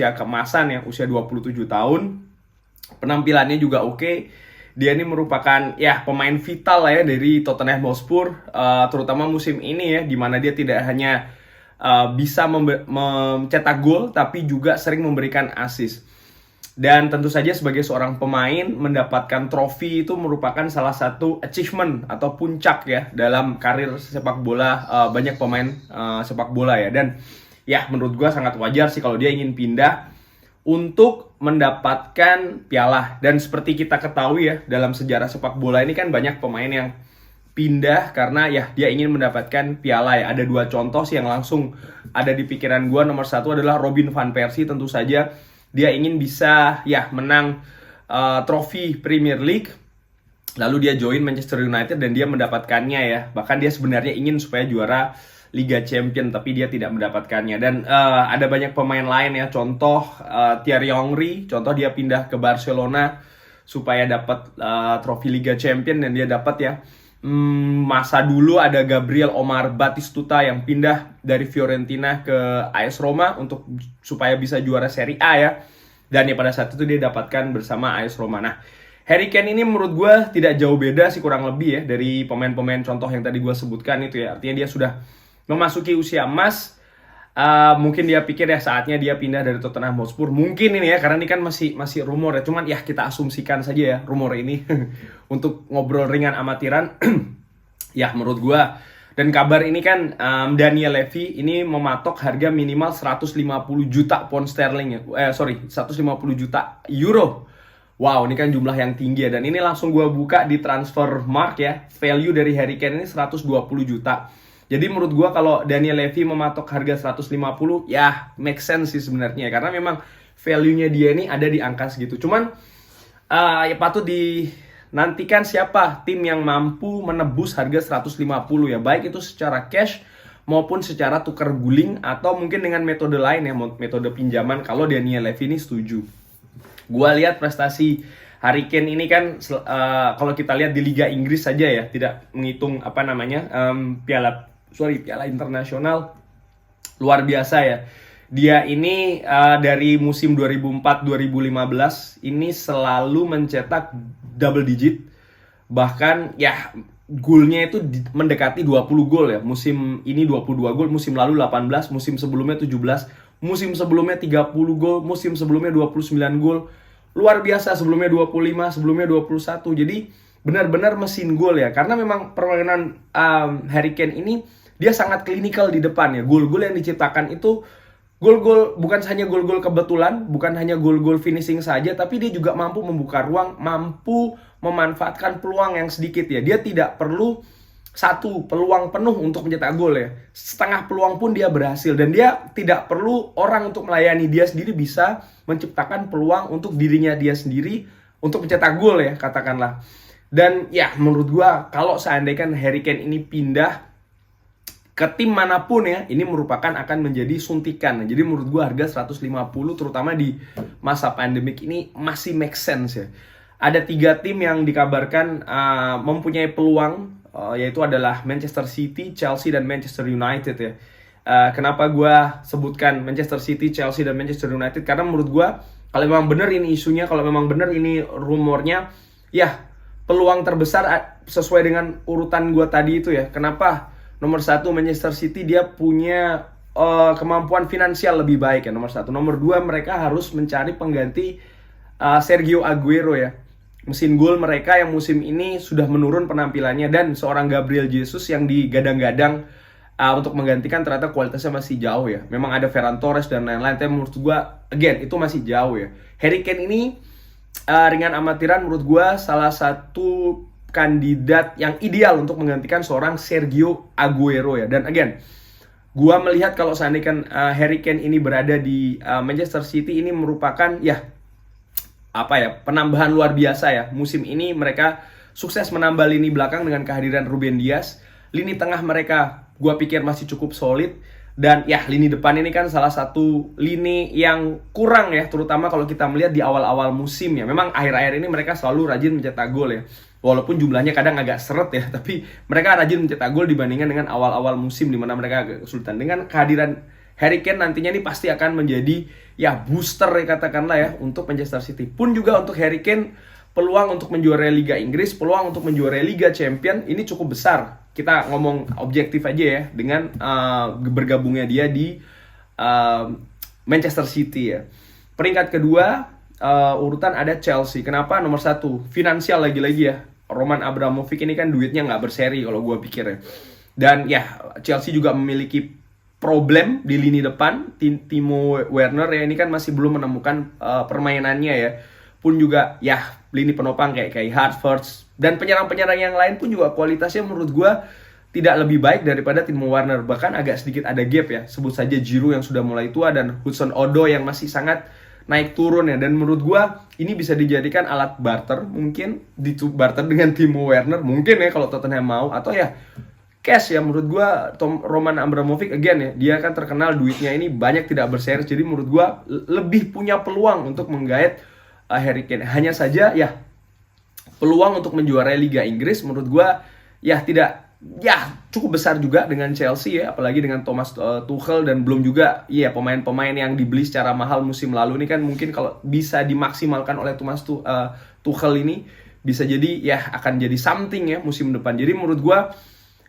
usia keemasan ya, usia 27 tahun. Penampilannya juga oke. Dia ini merupakan ya pemain vital lah ya dari Tottenham Hotspur, terutama musim ini ya, dimana dia tidak hanya bisa mencetak gol, tapi juga sering memberikan assist. Dan tentu saja sebagai seorang pemain, mendapatkan trofi itu merupakan salah satu achievement atau puncak ya dalam karir sepak bola banyak pemain sepak bola ya. Dan ya menurut gue sangat wajar sih kalau dia ingin pindah untuk mendapatkan piala. Dan seperti kita ketahui ya, dalam sejarah sepak bola ini kan banyak pemain yang pindah karena ya dia ingin mendapatkan piala ya. Ada dua contoh sih yang langsung ada di pikiran gue. Nomor satu adalah Robin van Persie. Tentu saja dia ingin bisa ya menang trofi Premier League, lalu dia join Manchester United dan dia mendapatkannya ya. Bahkan dia sebenarnya ingin supaya juara Liga Champion, tapi dia tidak mendapatkannya. Dan ada banyak pemain lain ya, contoh Thierry Henry, contoh dia pindah ke Barcelona supaya dapat trofi Liga Champion dan dia dapat ya. Masa dulu ada Gabriel Omar Batistuta yang pindah dari Fiorentina ke AS Roma untuk supaya bisa juara Serie A ya. Dan ya pada saat itu dia dapatkan bersama AS Roma. Nah, Harry Kane ini menurut gue tidak jauh beda sih kurang lebih ya dari pemain-pemain contoh yang tadi gue sebutkan itu ya. Artinya dia sudah memasuki usia emas. Mungkin dia pikir ya saatnya dia pindah dari Tottenham Hotspur. Mungkin ini ya, karena ini kan masih rumor ya. Cuman ya kita asumsikan saja ya rumor ini untuk ngobrol ringan amatiran. Ya menurut gua. Dan kabar ini kan Daniel Levy ini mematok harga minimal 150 juta pound sterling ya. 150 juta euro. Wow, ini kan jumlah yang tinggi ya. Dan ini langsung gua buka di Transfermarkt ya. Value dari Harry Kane ini 120 juta. Jadi menurut gue kalau Daniel Levy mematok harga 150, ya make sense sih sebenarnya. Karena memang value-nya dia ini ada di angka segitu. Cuman ya patut dinantikan siapa tim yang mampu menebus harga 150 ya. Baik itu secara cash maupun secara tukar guling atau mungkin dengan metode lain ya, metode pinjaman kalau Daniel Levy ini setuju. Gue lihat prestasi Harry Kane ini kan kalau kita lihat di Liga Inggris saja ya, tidak menghitung piala internasional, luar biasa ya. Dia ini dari musim 2004-2015 ini selalu mencetak double digit. Bahkan ya golnya itu mendekati 20 gol ya. Musim ini 22 gol, musim lalu 18, musim sebelumnya 17, musim sebelumnya 30 gol, musim sebelumnya 29 gol. Luar biasa, sebelumnya 25, sebelumnya 21. Jadi benar-benar mesin gol ya. Karena memang permainan Harry Kane ini dia sangat klinikal di depan ya. Gol-gol yang diciptakan itu gol-gol bukan hanya gol-gol kebetulan, bukan hanya gol-gol finishing saja, tapi dia juga mampu membuka ruang, mampu memanfaatkan peluang yang sedikit ya. Dia tidak perlu satu peluang penuh untuk mencetak gol ya. Setengah peluang pun dia berhasil dan dia tidak perlu orang untuk melayani, dia sendiri bisa menciptakan peluang untuk dirinya dia sendiri untuk mencetak gol ya, katakanlah. Dan ya menurut gua kalau seandainya Harry Kane ini pindah ke tim manapun ya, ini merupakan akan menjadi suntikan. Jadi menurut gue harga 150 terutama di masa pandemik ini masih make sense ya. Ada 3 tim yang dikabarkan mempunyai peluang, yaitu adalah Manchester City, Chelsea, dan Manchester United ya. Kenapa gue sebutkan Manchester City, Chelsea, dan Manchester United? Karena menurut gue kalau memang benar ini isunya, kalau memang benar ini rumornya, ya peluang terbesar sesuai dengan urutan gue tadi itu ya. Kenapa? Nomor 1 Manchester City, dia punya kemampuan finansial lebih baik ya, nomor 1. Nomor 2 mereka harus mencari pengganti Sergio Aguero ya. Mesin gol mereka yang musim ini sudah menurun penampilannya, dan seorang Gabriel Jesus yang digadang-gadang untuk menggantikan ternyata kualitasnya masih jauh ya. Memang ada Ferran Torres dan lain-lain, tapi menurut gue again itu masih jauh ya. Harry Kane ini ringan amatiran menurut gue salah satu kandidat yang ideal untuk menggantikan seorang Sergio Aguero ya. Dan again, gua melihat kalau seandainya Harry Kane ini berada di Manchester City, ini merupakan ya penambahan luar biasa ya. Musim ini mereka sukses menambah lini belakang dengan kehadiran Ruben Dias. Lini tengah mereka gua pikir masih cukup solid. Dan ya lini depan ini kan salah satu lini yang kurang ya, terutama kalau kita melihat di awal-awal musim ya. Memang akhir-akhir ini mereka selalu rajin mencetak gol ya. Walaupun jumlahnya kadang agak seret ya, tapi mereka rajin mencetak gol dibandingkan dengan awal-awal musim di mana mereka agak kesulitan. Dengan kehadiran Harry Kane nantinya nih pasti akan menjadi ya booster ya katakanlah ya untuk Manchester City. Pun juga untuk Harry Kane, peluang untuk menjuarai Liga Inggris, peluang untuk menjuarai Liga Champion ini cukup besar. Kita ngomong objektif aja ya dengan bergabungnya dia di Manchester City ya. Peringkat kedua urutan ada Chelsea. Kenapa? Nomor 1 finansial lagi-lagi ya. Roman Abramovich ini kan duitnya nggak berseri kalau gue pikir ya. Dan ya Chelsea juga memiliki problem di lini depan. Timo Werner ya ini kan masih belum menemukan permainannya ya. Pun juga ya lini penopang kayak Havertz dan penyerang-penyerang yang lain pun juga kualitasnya menurut gue tidak lebih baik daripada Timo Werner. Bahkan agak sedikit ada gap ya. Sebut saja Giroud yang sudah mulai tua dan Hudson-Odoi yang masih sangat naik turun ya. Dan menurut gua ini bisa dijadikan alat barter, mungkin barter dengan Timo Werner mungkin ya kalau Tottenham mau, atau ya cash ya. Menurut gua Roman Abramovich again ya, dia kan terkenal duitnya ini banyak tidak berseri, jadi menurut gua lebih punya peluang untuk menggait Harry Kane. Hanya saja ya peluang untuk menjuarai Liga Inggris menurut gua ya tidak ya cukup besar juga dengan Chelsea ya, apalagi dengan Thomas Tuchel, dan belum juga ya pemain-pemain yang dibeli secara mahal musim lalu ini kan mungkin kalau bisa dimaksimalkan oleh Thomas Tuchel ini bisa jadi ya akan jadi something ya musim depan. Jadi menurut gua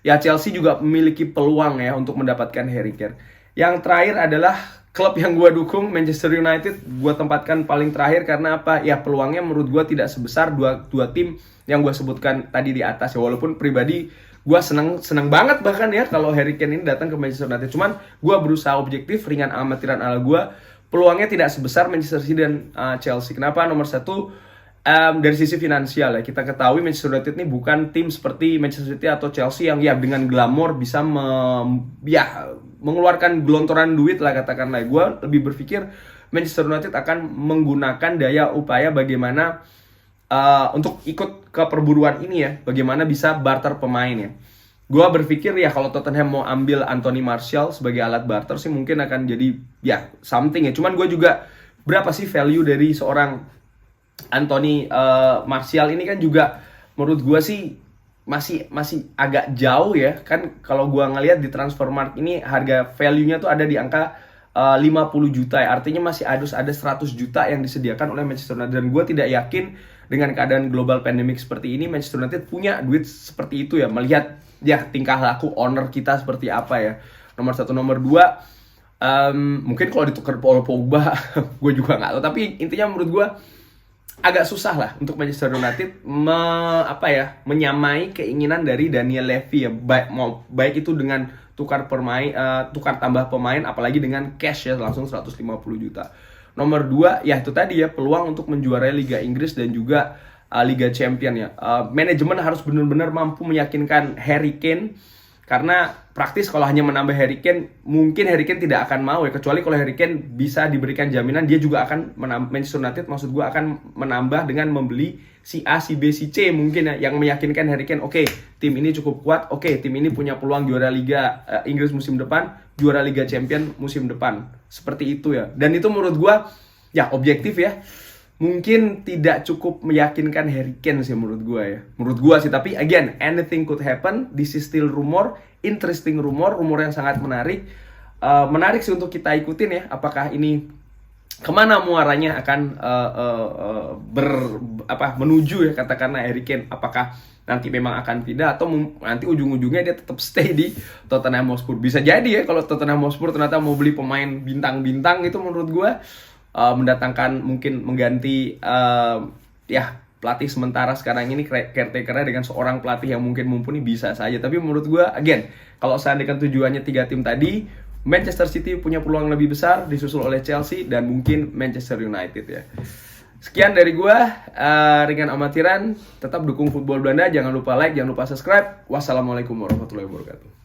ya Chelsea juga memiliki peluang ya untuk mendapatkan Harry Kane. Yang terakhir adalah klub yang gua dukung, Manchester United, gua tempatkan paling terakhir karena apa? Ya peluangnya menurut gua tidak sebesar dua tim yang gua sebutkan tadi di atas ya. Walaupun pribadi gue seneng banget bahkan ya kalau Harry Kane ini datang ke Manchester United. Cuman gue berusaha objektif, ringan amatiran ala gue. Peluangnya tidak sebesar Manchester City dan Chelsea. Kenapa? Nomor 1 dari sisi finansial ya. Kita ketahui Manchester United ini bukan tim seperti Manchester City atau Chelsea yang ya dengan glamor bisa mengeluarkan gelontoran duit lah katakanlah. Gue lebih berpikir Manchester United akan menggunakan daya upaya bagaimana untuk ikut ke perburuan ini ya, bagaimana bisa barter pemain ya. Gue berpikir ya kalau Tottenham mau ambil Anthony Martial sebagai alat barter sih mungkin akan jadi ya something ya. Cuman gue juga berapa sih value dari seorang Anthony Martial ini kan juga menurut gue sih masih agak jauh ya. Kan kalau gue ngelihat di Transfermarkt ini harga value-nya tuh ada di angka 50 juta ya. Artinya masih ada 100 juta yang disediakan oleh Manchester United. Dan gue tidak yakin dengan keadaan global pandemic seperti ini Manchester United punya duit seperti itu ya. Melihat ya tingkah laku owner kita seperti apa ya. Nomor 1, nomor 2 mungkin kalau ditukar Paul Pogba gue juga nggak tahu. Tapi intinya menurut gue agak susah lah untuk Manchester United menyamai keinginan dari Daniel Levy ya. Baik itu dengan tukar tambah pemain, apalagi dengan cash ya langsung 150 juta. Nomor 2 ya itu tadi ya, peluang untuk menjuarai Liga Inggris dan juga Liga Champion ya. Manajemen harus benar-benar mampu meyakinkan Harry Kane, karena praktis kalau hanya menambah Harry Kane mungkin Harry Kane tidak akan mau ya, kecuali kalau Harry Kane bisa diberikan jaminan dia juga akan Manchester United maksud gue akan menambah dengan membeli si A, si B, si C mungkin ya, yang meyakinkan Harry Kane oke, tim ini cukup kuat, oke, tim ini punya peluang juara Liga Inggris musim depan, juara Liga Champion musim depan. Seperti itu ya. Dan itu menurut gue ya objektif ya, mungkin tidak cukup meyakinkan Harry Kane sih menurut gue ya. Menurut gue sih, tapi again, anything could happen. This is still rumor, interesting rumor yang sangat menarik. Menarik sih untuk kita ikutin ya, apakah ini kemana muaranya akan menuju ya katakanlah Harry Kane. Apakah nanti memang akan pindah atau nanti ujung-ujungnya dia tetap stay di Tottenham Hotspur. Bisa jadi ya kalau Tottenham Hotspur ternyata mau beli pemain bintang-bintang, itu menurut gue mendatangkan mungkin mengganti pelatih sementara sekarang ini caretaker-nya dengan seorang pelatih yang mungkin mumpuni, bisa saja. Tapi menurut gue again, kalau seandainya tujuannya 3 tim tadi, Manchester City punya peluang lebih besar, disusul oleh Chelsea dan mungkin Manchester United ya. Sekian dari gue, ringan amatiran. Tetap dukung football Belanda, jangan lupa like, jangan lupa subscribe. Wassalamualaikum warahmatullahi wabarakatuh.